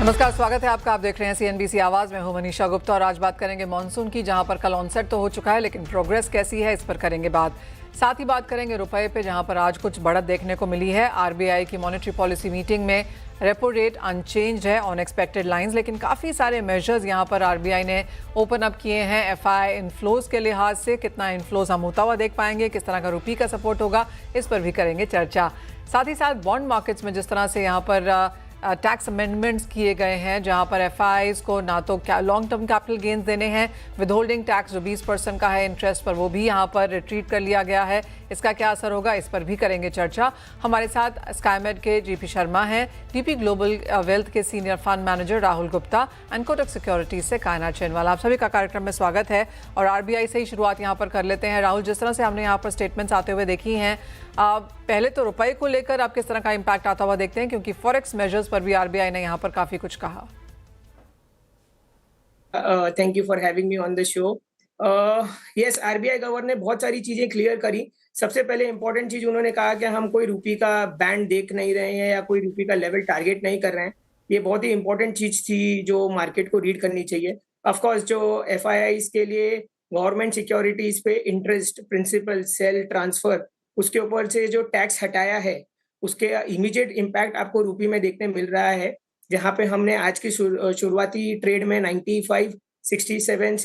नमस्कार, स्वागत है आपका। आप देख रहे हैं CNBC आवाज में हूं मनीषा गुप्ता और आज बात करेंगे मॉनसून की, जहां पर कल ऑनसेट तो हो चुका है लेकिन प्रोग्रेस कैसी है इस पर करेंगे बात। साथ ही बात करेंगे रुपए पे, जहां पर आज कुछ बढ़त देखने को मिली है। RBI की मॉनेटरी पॉलिसी मीटिंग में रेपो रेट अनचेंज्ड है ऑन एक्सपेक्टेड लाइंस, लेकिन काफ़ी सारे मेजर्स यहां पर RBI ने ओपन अप किए हैं। FI इनफ्लोज के लिहाज से कितना इनफ्लोज हम होता हुआ देख पाएंगे, किस तरह का रुपये का सपोर्ट होगा, इस पर भी करेंगे चर्चा। साथ ही साथ बॉन्ड मार्केट्स में जिस तरह से यहाँ पर टैक्स अमेंडमेंट्स किए गए हैं, जहां पर FIs को ना तो लॉन्ग टर्म कैपिटल गेन्स देने हैं, विदहोल्डिंग टैक्स जो 20% का है इंटरेस्ट पर, वो भी यहां पर रिट्रीट कर लिया गया है। इसका क्या असर होगा, इस पर भी करेंगे चर्चा। हमारे साथ स्काईमेड के GP शर्मा हैं, DP ग्लोबल वेल्थ के senior fund manager Rahul Gupta and Kotak securities से कायनात चैनवाल। आप सभी का कार्यक्रम में स्वागत है और RBI से ही शुरुआत यहाँ पर कर लेते हैं। राहुल, जिस तरह से हमने यहाँ पर स्टेटमेंट्स आते हुए देखी हैं, पहले तो रुपए को लेकर आप किस तरह का इम्पैक्ट आता हुआ देखते हैं, क्योंकि फॉरेक्स मेजर्स पर भी RBI ने यहाँ पर काफी कुछ कहा। Thank you for having me on the show. Yes, RBI governor ने बहुत सारी चीजें क्लियर करी। सबसे पहले इंपॉर्टेंट चीज उन्होंने कहा कि हम कोई रुपये का बैंड देख नहीं रहे हैं या कोई रुपये का लेवल टारगेट नहीं कर रहे हैं। ये बहुत ही इंपॉर्टेंट चीज थी जो मार्केट को रीड करनी चाहिए। ऑफ कोर्स जो FIIs के लिए गवर्नमेंट सिक्योरिटीज पे इंटरेस्ट, प्रिंसिपल, सेल, ट्रांसफर, उसके ऊपर से जो टैक्स हटाया है, उसके इमीडिएट इम्पैक्ट आपको रुपये में देखने मिल रहा है। जहाँ पे हमने आज की शुरुआती ट्रेड में 95, 67,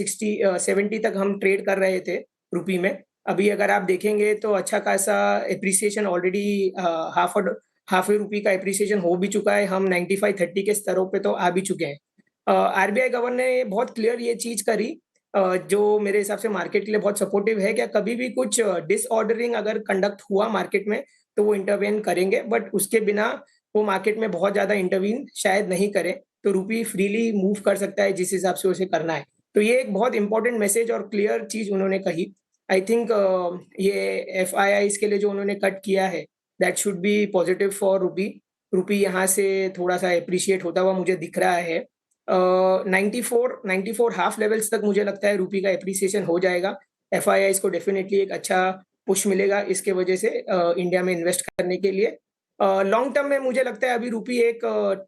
70 तक हम ट्रेड कर रहे थे रुपये में। अभी अगर आप देखेंगे तो अच्छा खासा एप्रिसिएशन ऑलरेडी हाफ रुपये का एप्रिसिएशन हो भी चुका है। हम 95-30 के स्तरों पे तो आ भी चुके हैं। RBI गवर्नर ने बहुत क्लियर ये चीज करी, जो मेरे हिसाब से मार्केट के लिए बहुत सपोर्टिव है। क्या कभी भी कुछ डिसऑर्डरिंग अगर कंडक्ट हुआ मार्केट में तो वो इंटरवेन करेंगे, बट उसके बिना वो मार्केट में बहुत ज्यादा इंटरवीन शायद नहीं करे, तो रुपये फ्रीली मूव कर सकता है जिस हिसाब से उसे करना है। तो ये एक बहुत इंपॉर्टेंट मैसेज और क्लियर चीज उन्होंने कही। आई थिंक ये FIIs के लिए जो उन्होंने कट किया है, that should be positive for रुपये यहाँ से थोड़ा सा अप्रिशिएट होता हुआ मुझे दिख रहा है। 94 हाफ लेवल्स तक मुझे लगता है रुपये का एप्रिसिएशन हो जाएगा। FIIs को डेफिनेटली एक अच्छा पुश मिलेगा इसके वजह से इंडिया में इन्वेस्ट करने के लिए। लॉन्ग टर्म में मुझे लगता है अभी रुपये एक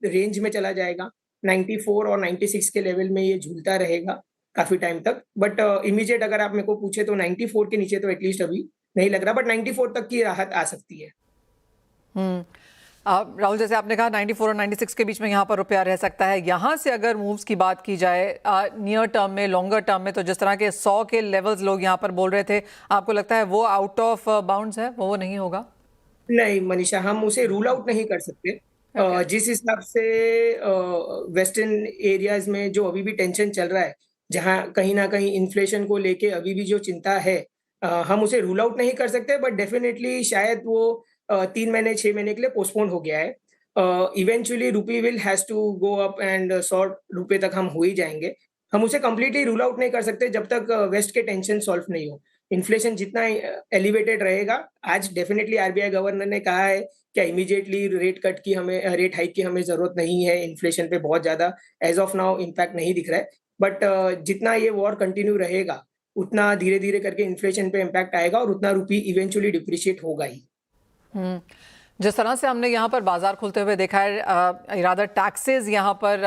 रेंज में चला जाएगा। 94 और 96 के लेवल में ये झूलता रहेगा काफी टाइम तक। बट इमीडिएट अगर आप मेरे को पूछे तो 94 के नीचे तो एटलीस्ट अभी नहीं लग रहा, बट 94 तक की राहत आ सकती है। राहुल, जैसे आपने कहा 94 और 96 के बीच में यहाँ पर रुपया रह सकता है। यहाँ से अगर मूव्स की बात की जाए नियर टर्म में, लॉन्गर टर्म में, तो जिस तरह के 100 के लेवल्स लोग यहाँ पर बोल रहे थे, आपको लगता है वो आउट ऑफ बाउंड्स है, वो नहीं होगा? नहीं मनीषा, हम उसे रूल आउट नहीं कर सकते। जिस हिसाब से वेस्टर्न एरियाज में जो अभी भी टेंशन चल रहा है, जहां कहीं ना कहीं इन्फ्लेशन को लेके अभी भी जो चिंता है, हम उसे रूल आउट नहीं कर सकते, बट डेफिनेटली शायद वो 3 महीने 6 महीने के लिए पोस्टपोन हो गया है। इवेंचुअली रुपये will has to go up and 100 रुपये तक हम हो ही जाएंगे। हम उसे कंप्लीटली रूल आउट नहीं कर सकते जब तक वेस्ट के टेंशन सॉल्व नहीं हो। इन्फ्लेशन जितना एलिवेटेड रहेगा, आज डेफिनेटली RBI गवर्नर ने कहा है क्या इमीडिएटली रेट हाइक की हमें जरूरत नहीं है। इन्फ्लेशन पे बहुत ज्यादा एज ऑफ नाउ इम्पैक्ट नहीं दिख रहा है, बट जितना ये वॉर कंटिन्यू रहेगा उतना धीरे धीरे करके इन्फ्लेशन पे इम्पैक्ट आएगा और उतना रुपये इवेंचुअली डिप्रिशिएट होगा ही। जिस तरह से हमने यहाँ पर बाजार खुलते हुए देखा है, इरादा टैक्सेस यहाँ पर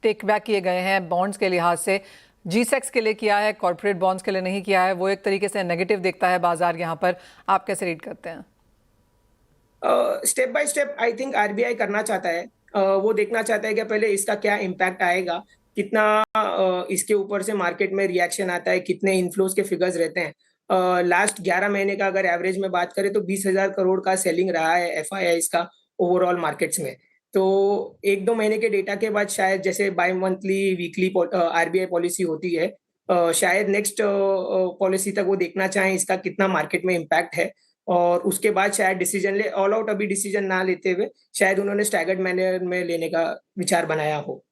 टेक बैक किए गए हैं बॉन्ड्स के लिहाज से, G-Secs के लिए किया है, कॉर्पोरेट बॉन्ड्स के लिए नहीं किया है। वो एक तरीके से नेगेटिव देखता है बाजार यहाँ पर। आप कैसे रीड करते हैं? Step by step I think RBI करना चाहता है। वो देखना चाहता है कि पहले इसका क्या इम्पैक्ट आएगा, कितना इसके ऊपर से मार्केट में रिएक्शन आता है, कितने इन्फ्लोज के फिगर्स रहते हैं। लास्ट 11 महीने का अगर एवरेज में बात करें तो 20,000 करोड़ का सेलिंग रहा है FIIs का ओवरऑल मार्केट्स में। तो 1-2 महीने के डेटा के बाद शायद जैसे by monthly weekly RBI policy होती है, शायद नेक्स्ट पॉलिसी तक वो देखना चाहें इसका कितना मार्केट में इम्पैक्ट है, और उसके बाद शायद डिसीजन ले। ऑल आउट अभी डिसीजन ना लेते हुए शायद उन्होंने स्टैगर्ड मैनर में लेने का विचार बनाया हो।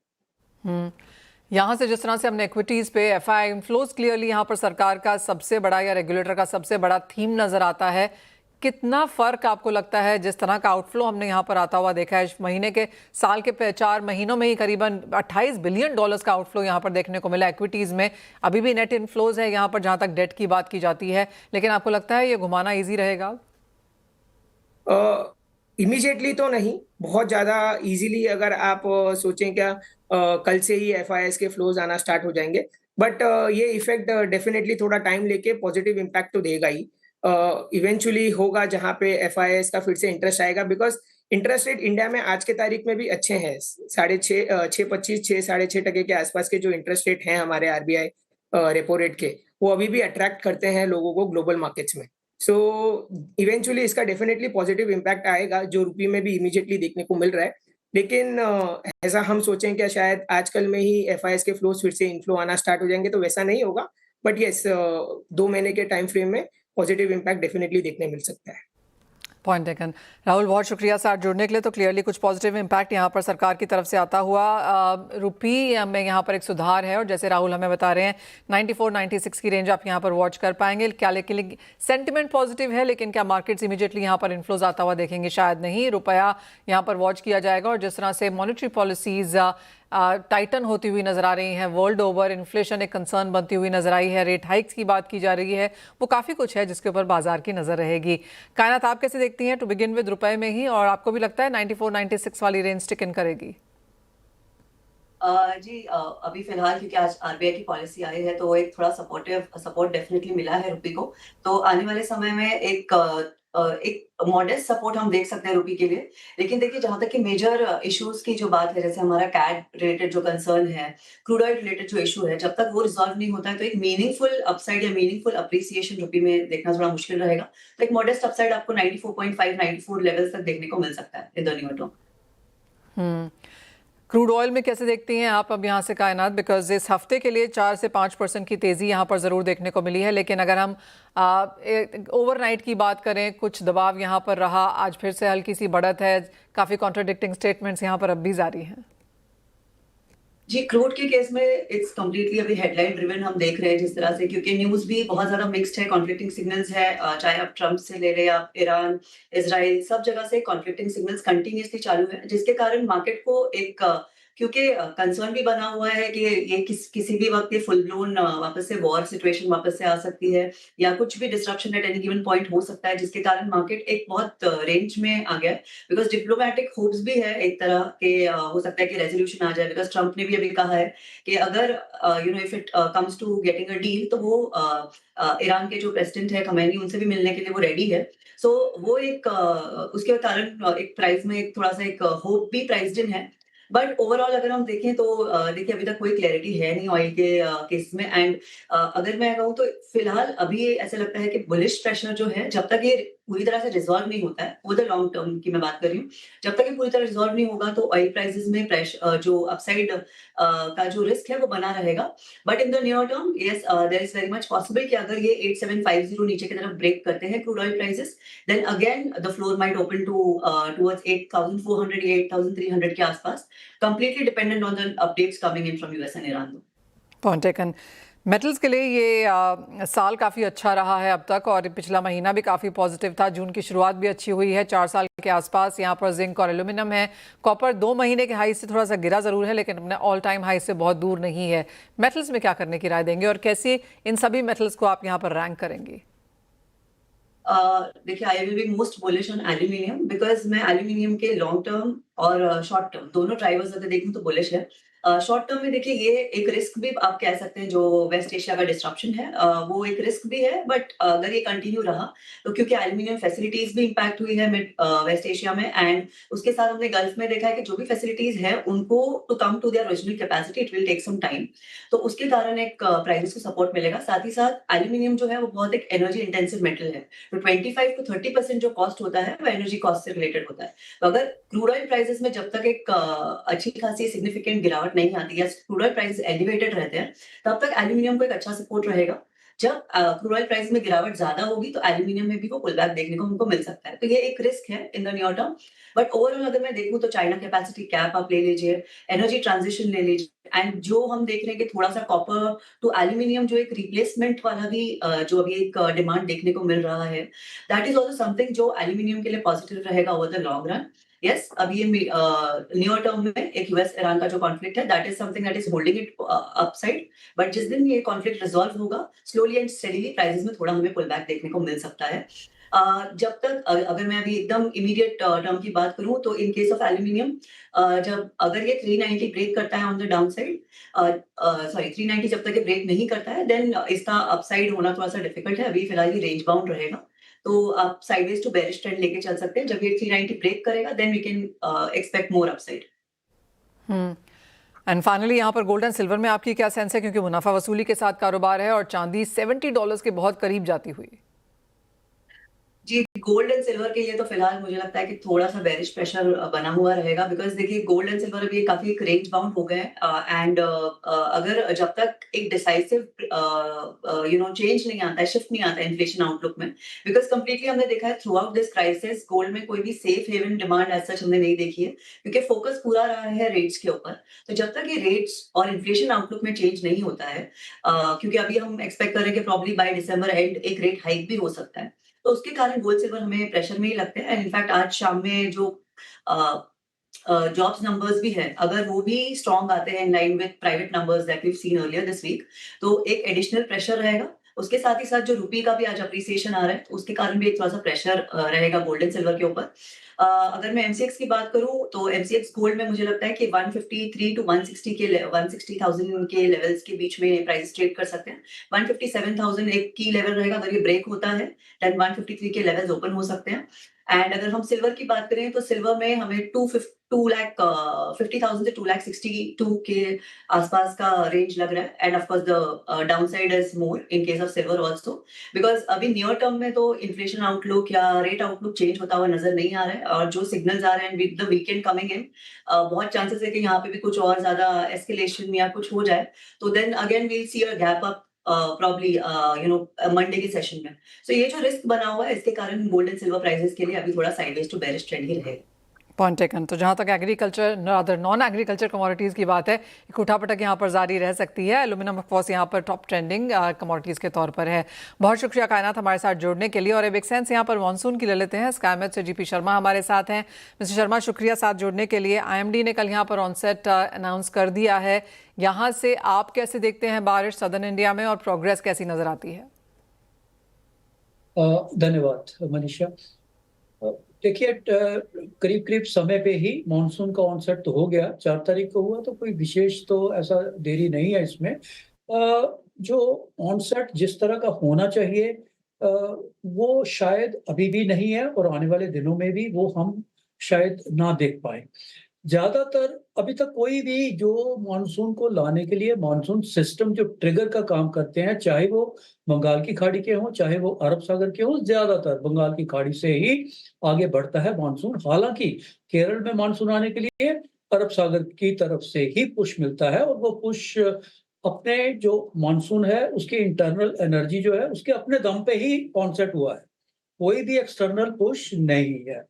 यहाँ से जिस तरह से हमने इक्विटीज पे FI इनफ्लोज, क्लियरली यहाँ पर सरकार का सबसे बड़ा या रेगुलेटर का सबसे बड़ा थीम नजर आता है। कितना फर्क आपको लगता है जिस तरह का आउटफ्लो हमने यहाँ पर आता हुआ देखा है? महीने के साल के 4 महीनों में ही करीबन $28 बिलियन का आउटफ्लो यहाँ पर देखने को मिला इक्विटीज में। अभी भी नेट इनफ्लोज है यहाँ पर जहाँ तक डेट की बात की जाती है, लेकिन आपको लगता है ये घुमाना ईजी रहेगा? इमीडिएटली तो नहीं, बहुत ज्यादा इजीली अगर आप सोचें क्या कल से ही एफआईएस के फ्लोज आना स्टार्ट हो जाएंगे, बट ये इफेक्ट डेफिनेटली थोड़ा टाइम लेके पॉजिटिव इम्पैक्ट तो देगा ही। इवेंचुअली होगा जहां पे एफआईएस का फिर से इंटरेस्ट आएगा, बिकॉज इंटरेस्ट रेट इंडिया में आज के तारीख में भी अच्छे हैं। 6.25 6.5% के आसपास के जो इंटरेस्ट रेट हैं हमारे आरबीआई रेपो रेट के, वो अभी भी अट्रैक्ट करते हैं लोगों को ग्लोबल मार्केट्स में। सो इवेंचुअली इसका डेफिनेटली पॉजिटिव इम्पैक्ट आएगा, जो रुपये में भी इमीडिएटली देखने को मिल रहा है। लेकिन ऐसा हम सोचें क्या शायद आजकल में ही एफआईएस के फ्लोज फिर से इनफ्लो आना स्टार्ट हो जाएंगे, तो वैसा नहीं होगा। बट यस, 2 महीने के टाइम फ्रेम में पॉजिटिव इम्पैक्ट डेफिनेटली देखने मिल सकता है। Point taken. राहुल, बहुत शुक्रिया साथ जुड़ने के लिए। तो क्लियरली कुछ पॉजिटिव इम्पैक्ट यहाँ पर सरकार की तरफ से आता हुआ रुपी में यहाँ पर एक सुधार है, और जैसे राहुल हमें बता रहे हैं 94-96 की रेंज आप यहाँ पर वॉच कर पाएंगे। क्या लेकिन सेंटिमेंट पॉजिटिव है, लेकिन क्या मार्केट्स इमीडिएटली यहाँ पर इन्फ्लोज आता हुआ देखेंगे? शायद नहीं। रुपया यहाँ पर वॉच किया जाएगा, और जिस तरह से मॉनेटरी पॉलिसीज टाइटन होती हुई नजर आ रही हैं वर्ल्ड ओवर, इन्फ्लेशन एक कंसर्न बनती हुई नजर आई है, रेट हाइक्स की बात की जा रही है, वो काफ़ी कुछ है जिसके ऊपर बाजार की नज़र रहेगी। कायनात, आप कैसे देखती हैं टू बिगिन विद रुपए में ही, और आपको भी लगता है 94-96 वाली रेंज स्टिक इन करेगी? जी, अभी फिलहाल क्योंकि आज आरबीआई की पॉलिसी आई है तो एक थोड़ा सपोर्ट डेफिनेटली मिला है रुपी को। तो आने वाले समय में एक मॉडेस्ट सपोर्ट हम देख सकते हैं रुपी के लिए। लेकिन देखिए, जहां तक कि मेजर इश्यूज की जो बात है, जैसे हमारा कैड रिलेटेड जो कंसर्न है, क्रूड ऑयल रिलेटेड जो इशू है, जब तक वो रिजॉल्व नहीं होता है तो एक मीनिंगफुल अपसाइड या मीनिंगफुल अप्रिसिएशन रुपी में देखना थोड़ा मुश्किल रहेगा। तो एक मॉडेस्ट अपसाइड आपको 94.5 94 लेवल्स तक देखने को मिल सकता है in the new term. Crude oil में कैसे देखती हैं आप अब यहाँ से कायनात? बिकॉज इस हफ्ते के लिए 4 से 5% की तेज़ी यहाँ पर ज़रूर देखने को मिली है, लेकिन अगर हम ओवरनाइट की बात करें, कुछ दबाव यहाँ पर रहा, आज फिर से हल्की सी बढ़त है, काफ़ी कॉन्ट्राडिक्टिंग स्टेटमेंट्स यहाँ पर अब भी जारी हैं। जी, क्रूड के केस में इट्स कंप्लीटली अभी हेडलाइन ड्रिवन हम देख रहे हैं जिस तरह से, क्योंकि न्यूज़ भी बहुत ज़्यादा मिक्स्ड है, कॉन्फ्लिक्टिंग सिग्नल्स है। चाहे आप ट्रम्प से ले लें या ईरान, इज़राइल, सब जगह से कॉन्फ्लिक्टिंग सिग्नल्स कंटीन्यूअसली चालू है, जिसके कारण मार्केट को एक क्योंकि कंसर्न भी बना हुआ है कि ये किसी भी वक़्त ये फुल ब्लोन वापस से वॉर सिचुएशन वापस से आ सकती है, या कुछ भी disruption at any given point हो सकता है, जिसके कारण मार्केट एक बहुत रेंज में आ गया है। बिकॉज़ डिप्लोमैटिक होप्स भी है एक तरह के, हो सकता है कि रेज़ोल्यूशन आ जाए, बिकॉज़ ट्रम्प ने भी अभी कहा है कि अगर if it comes to getting a deal, तो वो ईरान के जो प्रेसिडेंट है खमेनी, उनसे भी मिलने के लिए वो रेडी है। सो वो एक उसके कारण एक प्राइस में एक थोड़ा-सा एक होप भी प्राइस्ड इन है। बट ओवरऑल अगर हम देखें तो देखिए, अभी तक कोई क्लैरिटी है नहीं ऑयल के केस में। एंड अगर मैं कहूँ तो फिलहाल अभी ऐसा लगता है कि बुलिश प्रेशर जो है, जब तक ये पूरी तरह से रिजॉल्व नहीं होता है, ओवर द लॉन्ग टर्म की मैं बात कर रही हूँ, जब तक ये पूरी तरह रिजॉल्व नहीं होगा तो ऑयल प्राइसेस में जो अपसाइड का जो रिस्क है वो बना रहेगा। But in the near term, yes, there is very much possible कि अगर ये 8750 नीचे की तरफ ब्रेक करते हैं crude oil prices, then again the floor might open to towards 8,400 या 8,300 के आसपास, completely dependent on the updates coming in from US and Iran. Point taken. Metals के लिए ये साल काफ़ी अच्छा रहा है अब तक, और पिछला महीना भी काफ़ी पॉजिटिव था। जून की शुरुआत भी अच्छी हुई है 4 साल के आसपास। यहाँ पर जिंक और एल्यूमिनियम है। कॉपर 2 महीने के हाई से थोड़ा सा गिरा ज़रूर है, लेकिन अपने ऑल टाइम हाई से बहुत दूर नहीं है। मेटल्स में क्या करने की राय देंगे, और कैसे इन सभी मेटल्स को आप यहाँ पर रैंक करेंगी? देखिए, I will be most bullish on aluminium, because मैं एल्यूमिनियम के लॉन्ग टर्म और शॉर्ट टर्म दोनों ड्राइवर्स अगर देखूं तो बुलिश है। शॉर्ट टर्म में देखिए, ये एक रिस्क भी आप कह सकते हैं, जो वेस्ट एशिया का डिस्ट्रप्शन है, वो एक रिस्क भी है। बट अगर ये कंटिन्यू रहा तो, क्योंकि एल्यूमिनियम फैसिलिटीज भी इंपैक्ट हुई है वेस्ट एशिया में, एंड उसके साथ हमने गल्फ में देखा है कि जो भी फैसिलिटीज है उनको to come to their original capacity it will take some time. तो उसके कारण एक प्राइसेस को सपोर्ट मिलेगा। साथ ही साथ एल्यूमिनियम जो है वो बहुत एक एनर्जी इंटेंसिव मेटल है, तो 25 to 30% जो कॉस्ट होता है वो एनर्जी कॉस्ट से रिलेटेड होता है। तो अगर क्रूड ऑयल प्राइसेस में जब तक एक अच्छी खासी सिग्निफिकेंट गिरावट नहीं आती या क्रूड ऑयल प्राइस एलिवेटेड रहते हैं, तब तक एल्यूमिनियम को एक अच्छा सपोर्ट रहेगा। जब क्रूड ऑयल प्राइस में गिरावट ज्यादा होगी तो एल्यूमिनियम में भी वो पुल बैक देखने को हमको मिल सकता है। तो ये एक रिस्क है इन the near term. But overall अगर मैं देखूं तो चाइना कैपेसिटी कैप आप ले लीजिए, एनर्जी ट्रांजिशन ले लीजिए, एंड जो हम देख रहे हैं कि थोड़ा सा कॉपर टू एल्यूमिनियम जो एक रिप्लेसमेंट वाला भी जो अभी एक डिमांड देखने को मिल रहा है, दैट इज ऑल्सो समथिंग जो एल्यूमिनियम के लिए पॉजिटिव रहेगा over the long run. Yes, अब ये नियर टर्म में एक यूएस ईरान का जो कॉन्फ्लिक्ट है, that is something that is holding it upside. But जिस दिन ये कॉन्फ्लिक्ट रिजॉल्व होगा, स्लोली एंड स्टेडीली प्राइसेस में थोड़ा हमें पुल बैक देखने को मिल सकता है। जब तक अगर मैं अभी एकदम इमीडिएट टर्म की बात करूँ तो इन केस ऑफ एल्यूमीनियम जब अगर ये 390 ब्रेक करता है on the down side, sorry 390 जब तक ये ब्रेक नहीं करता है देन इसका अपसाइड होना थोड़ा सा डिफिकल्ट है। अभी फिलहाल ये रेंज बाउंड रहेगा, तो आप साइडवेज टू बेरिश ट्रेंड लेके चल सकते हैं। जब ये 390 ब्रेक करेगा then we can expect more upside. And finally यहाँ पर गोल्ड एंड सिल्वर में आपकी क्या सेंस है, क्योंकि मुनाफा वसूली के साथ कारोबार है और चांदी $70 के बहुत करीब जाती हुई। जी, गोल्ड एंड सिल्वर के लिए तो फिलहाल मुझे लगता है कि थोड़ा-सा बेरिश प्रेशर बना हुआ रहेगा, बिकॉज़ देखिए गोल्ड एंड सिल्वर अभी काफ़ी एक रेंज बाउंड हो गए हैं एंड अगर जब तक एक डिसाइसिव चेंज नहीं आता है, शिफ्ट नहीं आता है इन्फ्लेशन आउटलुक में, बिकॉज़ कंप्लीटली हमने देखा है throughout this crisis gold में कोई भी safe haven demand as such हमने नहीं देखी है, क्योंकि फोकस पूरा रहा है रेट्स के ऊपर। तो जब तक ये रेट्स और इन्फ्लेशन आउटलुक में चेंज नहीं होता है, क्योंकि अभी हम एक्सपेक्ट कर रहे हैं कि प्रॉब्ली बाय दिसंबर एंड एक रेट हाइक भी हो सकता है। तो उसके कारण गोल्ड सिल्वर हमें प्रेशर में ही लगते हैं एंड इनफैक्ट आज शाम में जो जॉब्स नंबर्स भी हैं, अगर वो भी स्ट्रॉन्ग आते हैं in line with private numbers that we seen earlier this week, तो एक एडिशनल प्रेशर रहेगा। उसके साथ ही साथ जो रुपये का भी आज अप्रिसिएशन आ रहा है, तो उसके कारण भी एक थोड़ा-सा प्रेशर रहेगा गोल्ड एंड सिल्वर के ऊपर। अगर मैं एमसीएक्स की बात करूँ, तो एमसीएक्स गोल्ड में मुझे लगता है कि 153 टू 160,000 के लेवल्स के बीच में प्राइस ट्रेड कर सकते हैं। 157,000 एक की लेवल रहेगा, अगर ये ब्रेक होता है, देन 153 के लेवल्स ओपन हो सकते हैं। एंड अगर हम सिल्वर की बात करें, तो सिल्वर में हमें 2,50,000 से 2,62,000 के आसपास का रेंज लग रहा है end of course the downside is more in case of silver also, because अभी नियर टर्म में तो इन्फ्लेशन आउटलुक या रेट आउटलुक चेंज होता हुआ नजर नहीं आ रहा है और जो सिग्नल्स आ रहे हैं with the weekend coming in, बहुत चांसेस है कि यहाँ पे भी कुछ और ज्यादा एस्केलेशन या कुछ हो जाए, तो then again we see a gap up probably Monday के सेशन में। सो ये जो रिस्क बना हुआ है, इसके कारण गोल्ड एंड सिल्वर प्राइसेस के लिए अभी थोड़ा साइडवेज टू बेरिश ट्रेंड ही रहेगा। Point taken. तो जहाँ तक agriculture other non agriculture commodities की बात है, एक उठापटक यहाँ पर जारी रह सकती है। एल्यूमिनियम ऑफकोर्स यहाँ पर टॉप ट्रेंडिंग कमोडिटीज़ के तौर पर है। बहुत शुक्रिया कायनात हमारे साथ जुड़ने के लिए। और अब एक सेंस यहाँ पर मानसून की ले लेते हैं। स्काईमेट से जीपी शर्मा हमारे साथ हैं। मिस्टर शर्मा, शुक्रिया साथ जुड़ने के लिए। IMD ने कल यहाँ पर ऑनसेट अनाउंस कर दिया है। यहाँ से आप कैसे देखते हैं बारिश सदर्न इंडिया में और प्रोग्रेस कैसी नजर आती है? धन्यवाद मनीषा। देखिए, करीब करीब समय पे ही मानसून का ऑनसेट तो हो गया, 4 तारीख को हुआ, तो कोई विशेष तो ऐसा देरी नहीं है इसमें। जो ऑनसेट जिस तरह का होना चाहिए वो शायद अभी भी नहीं है और आने वाले दिनों में भी वो हम शायद ना देख पाए। ज्यादातर अभी तक कोई भी जो मानसून को लाने के लिए मानसून सिस्टम जो ट्रिगर का काम करते हैं, चाहे वो बंगाल की खाड़ी के हों, चाहे वो अरब सागर के हों, ज्यादातर बंगाल की खाड़ी से ही आगे बढ़ता है मानसून। हालांकि केरल में मानसून आने के लिए अरब सागर की तरफ से ही पुश मिलता है और वो पुश अपने जो मानसून है उसकी इंटरनल एनर्जी जो है उसके अपने दम पे ही कॉन्सेट हुआ है, कोई भी एक्सटर्नल पुश नहीं है।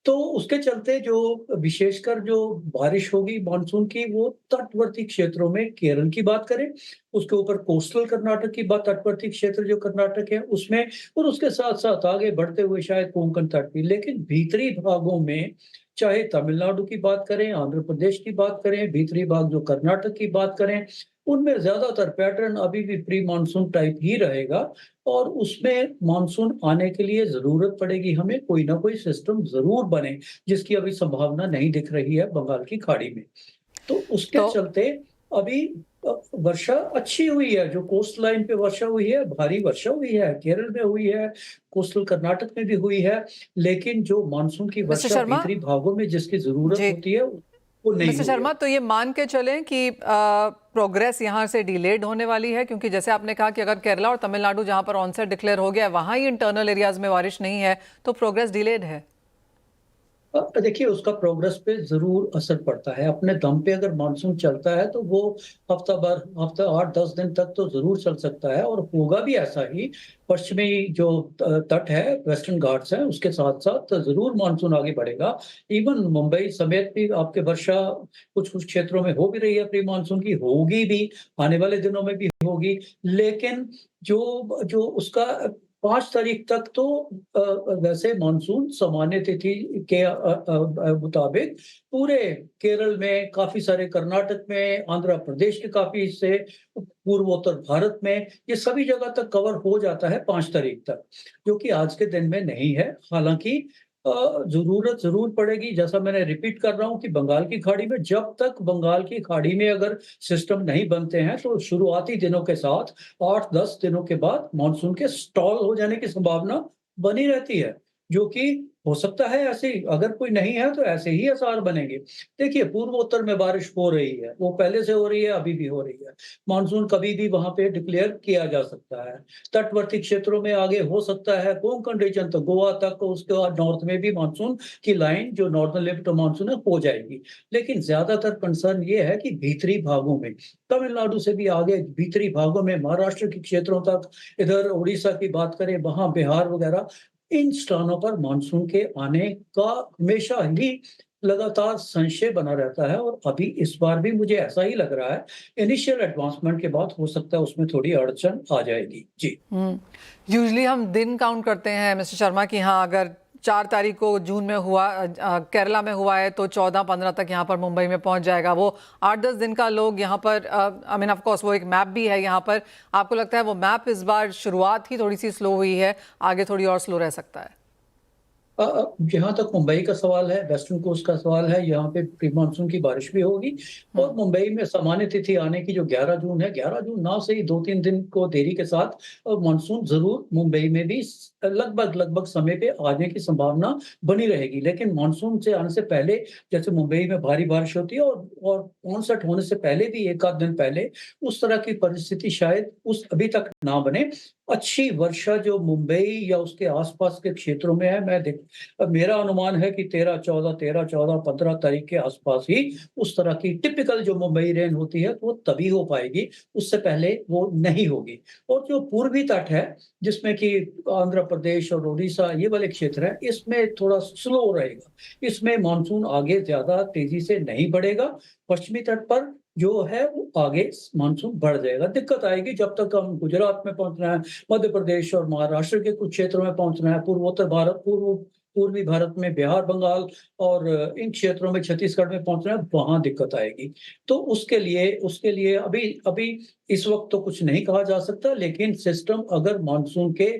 तो उसके चलते जो विशेषकर जो बारिश होगी मानसून की, वो तटवर्ती क्षेत्रों में, केरल की बात करें, उसके ऊपर कोस्टल कर्नाटक की बात, तटवर्ती क्षेत्र जो कर्नाटक है उसमें, और उसके साथ साथ आगे बढ़ते हुए शायद कोंकण तट भी। लेकिन भीतरी भागों में, चाहे तमिलनाडु की बात करें, आंध्र प्रदेश की बात करें, भीतरी भाग जो कर्नाटक की बात करें, उनमें ज्यादातर पैटर्न अभी भी प्री मानसून टाइप ही रहेगा और उसमें मानसून आने के लिए जरूरत पड़ेगी हमें, कोई ना कोई सिस्टम जरूर बने, जिसकी अभी संभावना नहीं दिख रही है बंगाल की खाड़ी में। तो उसके चलते अभी वर्षा अच्छी हुई है, जो कोस्ट लाइन पे वर्षा हुई है, भारी वर्षा हुई है, केरल में हुई है, कोस्टल कर्नाटक में भी हुई है, लेकिन जो मानसून की वर्षा भीतरी भागों में जिसकी जरूरत होती है वो नहीं। मिस्टर शर्मा, तो ये मान के चलें कि प्रोग्रेस यहाँ से डिलेड होने वाली है, क्योंकि जैसे आपने कहा कि अगर केरला और तमिलनाडु जहाँ पर ऑनसेट डिक्लेयर हो गया है वहाँ ही इंटरनल एरियाज में बारिश नहीं है, तो प्रोग्रेस डिलेड है। देखिए, उसका प्रोग्रेस पे जरूर असर पड़ता है। अपने दम पे अगर मानसून चलता है तो वो हफ्ता 8-10 दिन तक तो जरूर चल सकता है और होगा भी ऐसा ही। पश्चिमी जो तट है, वेस्टर्न घाट्स है, उसके साथ साथ जरूर मानसून आगे बढ़ेगा। इवन मुंबई समेत भी आपके वर्षा कुछ कुछ क्षेत्रों में हो भी रही है, प्री मानसून की होगी भी, आने वाले दिनों में भी होगी। लेकिन जो उसका 5 तारीख तक तो वैसे मानसून सामान्य तिथि के मुताबिक पूरे केरल में, काफी सारे कर्नाटक में, आंध्र प्रदेश के काफी हिस्से, पूर्वोत्तर भारत में, ये सभी जगह तक कवर हो जाता है 5 तारीख तक, जो कि आज के दिन में नहीं है। हालांकि जरूरत जरूर पड़ेगी, जैसा मैंने रिपीट कर रहा हूं कि बंगाल की खाड़ी में, जब तक बंगाल की खाड़ी में अगर सिस्टम नहीं बनते हैं तो शुरुआती दिनों के साथ 8-10 दिनों के बाद मानसून के स्टॉल हो जाने की संभावना बनी रहती है, जो कि हो सकता है ऐसे ही, अगर कोई नहीं है तो ऐसे ही आसार बनेंगे। देखिए, पूर्वोत्तर में बारिश हो रही है, वो पहले से हो रही है, अभी भी हो रही है। मानसून कभी भी वहां पे डिक्लेयर किया जा सकता है। तटवर्ती क्षेत्रों में आगे हो सकता है, कोंकण रीजन तक, गोवा तक, उसके बाद नॉर्थ में भी मानसून की लाइन जो नॉर्दर्न लिमिट ऑफ मानसून है हो जाएगी। लेकिन ज्यादातर कंसर्न ये है कि भीतरी भागों में, तमिलनाडु से भी आगे भीतरी भागों में, महाराष्ट्र के क्षेत्रों तक, इधर उड़ीसा की बात करें, वहां बिहार वगैरह, इन स्थानों पर मानसून के आने का हमेशा ही लगातार संशय बना रहता है, और अभी इस बार भी मुझे ऐसा ही लग रहा है। इनिशियल एडवांसमेंट के बाद हो सकता है उसमें थोड़ी अड़चन आ जाएगी। जी, यूजली हम दिन काउंट करते हैं मिस्टर शर्मा कि हाँ, अगर 4 तारीख को जून में हुआ, केरला में हुआ है, तो 14-15 तक यहाँ पर मुंबई में पहुंच जाएगा। वो 8-10 दिन का लोग यहाँ पर, आई मीन ऑफ कोर्स वो एक मैप भी है यहाँ पर। आपको लगता है वो मैप इस बार शुरुआत ही थोड़ी सी स्लो हुई है, आगे थोड़ी और स्लो रह सकता है? जहां तक मुंबई का सवाल है, वेस्टर्न कोस्ट का सवाल है, यहाँ पे प्री मानसून की बारिश भी होगी, और मुंबई में सामान्य तिथि आने की जो 11 जून है, 11 जून ना से ही 2-3 दिन को देरी के साथ मानसून जरूर मुंबई में भी लगभग समय पे आने की संभावना बनी रहेगी। लेकिन मानसून से आने से पहले, जैसे मुंबई में भारी बारिश होती है, और ऑनसेट होने से पहले भी 1 आध दिन पहले, उस तरह की परिस्थिति शायद उस अभी तक ना बने। अच्छी वर्षा जो मुंबई या उसके आसपास के क्षेत्रों में है, मेरा अनुमान है कि 13-14, 15 तारीख के आसपास ही उस तरह की टिपिकल जो मुंबई रेन होती है वो तभी हो पाएगी, उससे पहले वो नहीं होगी। और जो पूर्वी तट है, जिसमें कि आंध्र प्रदेश और उड़ीसा, ये वाले क्षेत्र है, इसमें थोड़ा स्लो रहेगा, इसमें मानसून आगे ज्यादा तेजी से नहीं बढ़ेगा। पश्चिमी तट पर जो है वो आगे मानसून बढ़ जाएगा। दिक्कत आएगी जब तक हम गुजरात में पहुंचना है, मध्य प्रदेश और महाराष्ट्र के कुछ क्षेत्रों में पहुंचना है, पूर्वोत्तर भारत, पूर्वी भारत में बिहार, बंगाल और इन क्षेत्रों में, छत्तीसगढ़ में पहुंचना है, वहां दिक्कत आएगी। तो उसके लिए अभी इस वक्त तो कुछ नहीं कहा जा सकता, लेकिन सिस्टम अगर मानसून के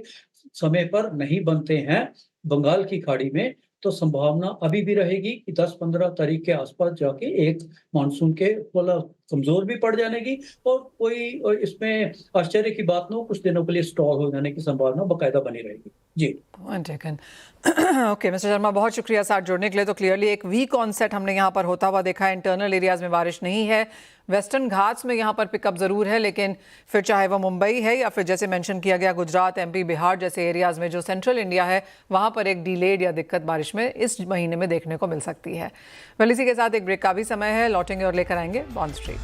समय पर नहीं बनते हैं बंगाल की खाड़ी में, तो संभावना अभी भी रहेगी कि 10-15 तारीख के आसपास जाके एक मानसून के वाला कमजोर भी पड़ जाने की, और कोई इसमें आश्चर्य की बात न हो, कुछ दिनों के लिए स्टॉल हो जाने की संभावना बकायदा बनी रहेगी। जी, ओके मिस्टर शर्मा, बहुत शुक्रिया साथ जुड़ने के लिए। तो क्लियरली एक वीक ऑनसेट हमने यहाँ पर होता हुआ देखा है। इंटरनल एरियाज में बारिश नहीं है, वेस्टर्न घाट्स में यहाँ पर पिकअप जरूर है, लेकिन फिर चाहे वो मुंबई है या फिर जैसे मेंशन किया गया गुजरात, एमपी, बिहार जैसे एरियाज में जो सेंट्रल इंडिया है, वहाँ पर एक डिलेड या दिक्कत बारिश में इस महीने में देखने को मिल सकती है। वेल, इसी के साथ एक ब्रेक का भी समय है, लौटेंगे और लेकर आएंगे बॉन्ड स्ट्रीट।